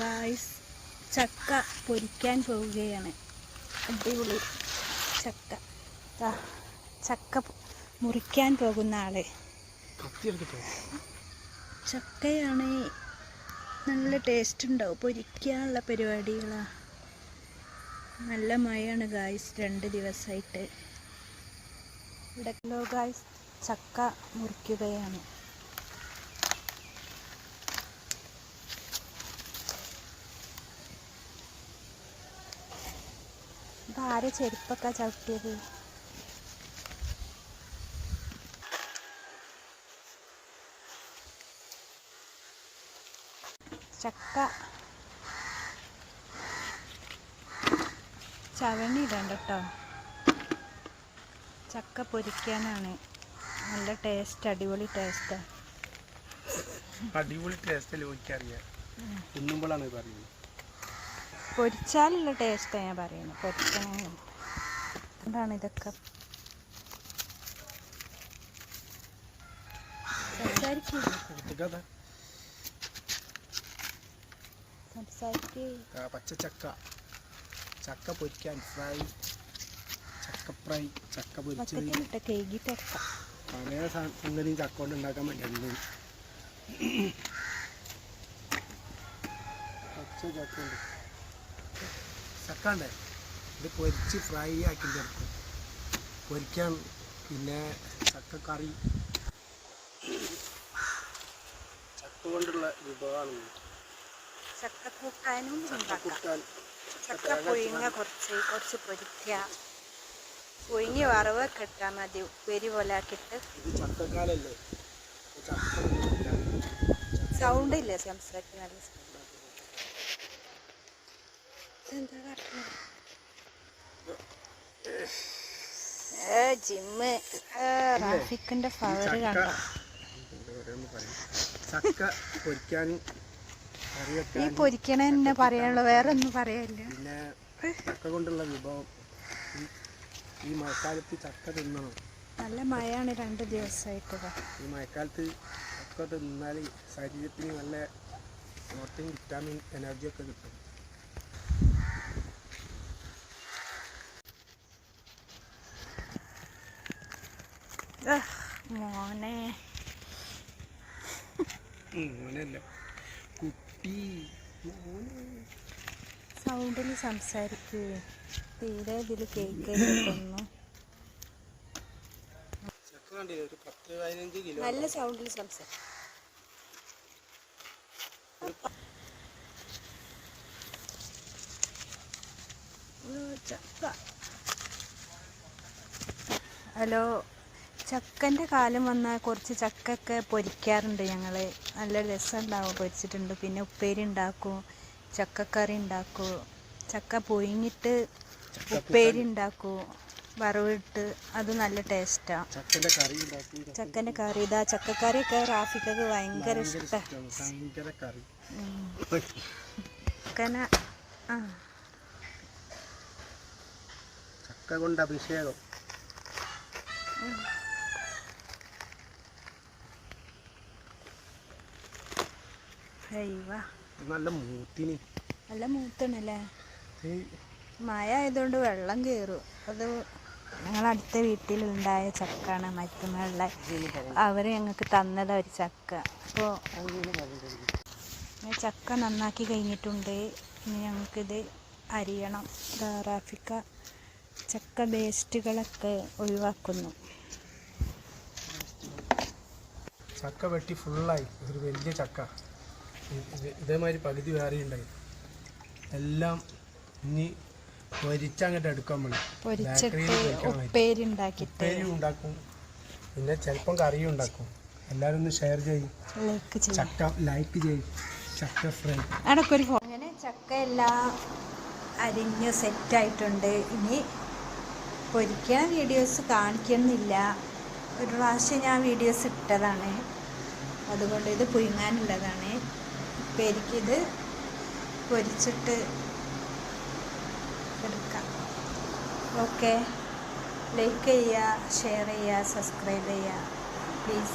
Guys, ചക്ക പൊരിക്കാൻ പോവുകയാണ്. അടിപൊളി ചക്ക. ചക്ക മുറിക്കാൻ പോകുന്ന ആള്. ചക്കയാണ്, നല്ല ടേസ്റ്റ് ഉണ്ടാവും. പൊരിക്കാനുള്ള പരിപാടികളാണ്. നല്ല മഴയാണ് ഗായ്സ്, 2 ദിവസമായിട്ട്. ഇവിടെ ഗായ്സ് ചക്ക മുറിക്കുകയാണ്. ഇതാരെ ചെരുപ്പൊക്കെ ചവിട്ടിയത്? ചക്ക ചവണിയിടണ്ട കേട്ടോ. ചക്ക പൊരിക്കാനാണ്. നല്ല ടേസ്റ്റ്, അടിപൊളി ടേസ്റ്റാണ്. അടിപൊളി ടേസ്റ്റല്ലേ എനിക്കറിയാം. തിന്നുമ്പോഴാണ് പറയുന്നത്. പൊരിച്ചാലുള്ള ടേസ്റ്റാണ് ഞാൻ പറയുന്നത്. പൊരിക്കണം എന്താണ് ഇതൊക്കെ. പച്ചച്ചക്ക, ചക്ക പൊരിക്കാൻ ഫ്രൈ, ചക്ക ഫ്രൈ, ചക്ക പൊരിച്ചത്, പല സംഗതിയും ചക്ക കൊണ്ട് ഉണ്ടാക്കാൻ പറ്റുന്നത്. പച്ച ചക്ക ഉണ്ട്, ചക്ക ഉണ്ട്. ഇത് പൊരിച്ച് ഫ്രൈ ആക്കി ചേർക്കും പൊരിക്കാൻ. പിന്നെ ചക്കക്കറി, ചക്ക കൊണ്ടുള്ള വിഭവമാണ്. ചക്കക്കൂട്ടാനും ചക്ക പുഴുങ്ങ, കുറച്ച് പൊരിക്കുക, പുഴുങ്ങി വറവൊക്കെ ഇട്ടാൽ മതി. ഉപ്പേരി പോലെ ആക്കിയിട്ട്. ഇത് ചക്കക്കാലല്ലേ, സൗണ്ട് ഇല്ലേ സംസാരിക്കുന്ന? ജിമ്മ് ട്രാഫിക്കിന്റെ പവർ കണ്ട. ചക്ക പൊരിക്കാനും ഈ പൊരിക്കണ തന്നെ പറയാനുള്ളൂ, വേറെ ഒന്നും പറയാനില്ല. പിന്നെ ചക്ക കൊണ്ടുള്ള വിഭവം. ഈ മഴക്കാലത്ത് ചക്ക തിന്നണം. നല്ല മഴയാണ് 2 ദിവസമായിട്ട്. ഈ മഴക്കാലത്ത് ചക്ക തിന്നാൽ ശരീരത്തിന് നല്ല പ്രോട്ടീൻ, വിറ്റാമിൻ, എനർജിയൊക്കെ കിട്ടും. മോനല്ല കുട്ടി. സൗണ്ടിൽ സംസാരിക്കേ, തീരെ ഇതിൽ കേൾക്കുന്നു. നല്ല സൗണ്ടിൽ സംസാരിക്കും. ഹലോ, ചക്കൻ്റെ കാലം വന്നാൽ കുറച്ച് ചക്കൊക്കെ പൊരിക്കാറുണ്ട് ഞങ്ങൾ. നല്ല രസമുണ്ടാവും, പൊരിച്ചിട്ടുണ്ട്. പിന്നെ ഉപ്പേരി ഉണ്ടാക്കും, ചക്കക്കറി ഉണ്ടാക്കും, ചക്ക പുഴുങ്ങിയിട്ട് ഉപ്പേരി ഉണ്ടാക്കും, വറവിട്ട്. അത് നല്ല ടേസ്റ്റാണ്. ചക്കൻ്റെ കറി, ഇതാ ചക്കക്കറിയൊക്കെ റാഫിക്കൊക്കെ ഭയങ്കര ഇഷ്ടമാണ്. ചക്ക കൊണ്ട് അഭിഷേകം. നല്ല മൂത്തണല്ലേ. മഴ ആയതുകൊണ്ട് വെള്ളം കയറും. അത് ഞങ്ങളടുത്ത വീട്ടിലുണ്ടായ ചക്കാണ്, മരത്തുമുള്ള. അവർ ഞങ്ങൾക്ക് തന്നതാണ് ഒരു ചക്ക. അപ്പോൾ ചക്ക നന്നാക്കി കഴിഞ്ഞിട്ടുണ്ട്. ഇനി ഞങ്ങൾക്കിത് അരിയണം. റാഫിക്ക ചക്ക വേസ്റ്റുകളൊക്കെ ഒഴിവാക്കുന്നു. ചക്ക വെട്ടി ഫുള്ളായി. ഒരു വലിയ ചക്ക ഇതേമാതിരി പകുതി വേറെ ഉണ്ടായി. എല്ലാം ഇനി പൊരിച്ചങ്ങോട്ട് എടുക്കാൻ വേണ്ടി ഉപ്പേരി ഉണ്ടാക്കും. പിന്നെ ചിലപ്പം കറിയും ഉണ്ടാക്കും. എല്ലാവരും ഒന്ന് ഷെയർ ചെയ്യും, ചക്ക ലൈക്ക് ചെയ്യും. ചക്ക ഫ്രൈ. അങ്ങനെ ചക്ക എല്ലാം അരിഞ്ഞ് സെറ്റായിട്ടുണ്ട്. ഇനി പൊരിക്കാൻ വീഡിയോസ് കാണിക്കുന്നില്ല. ഒരു പ്രാവശ്യം ഞാൻ വീഡിയോസ് ഇട്ടതാണ്, അതുകൊണ്ട് ഇത് പുഴുങ്ങാനുള്ളതാണ്. ഉപ്പേരിക്കിത് പൊരിച്ചിട്ട് എടുക്കാം. ഓക്കെ, ലൈക്ക് ചെയ്യുക, ഷെയർ ചെയ്യുക, സബ്സ്ക്രൈബ് ചെയ്യുക പ്ലീസ്.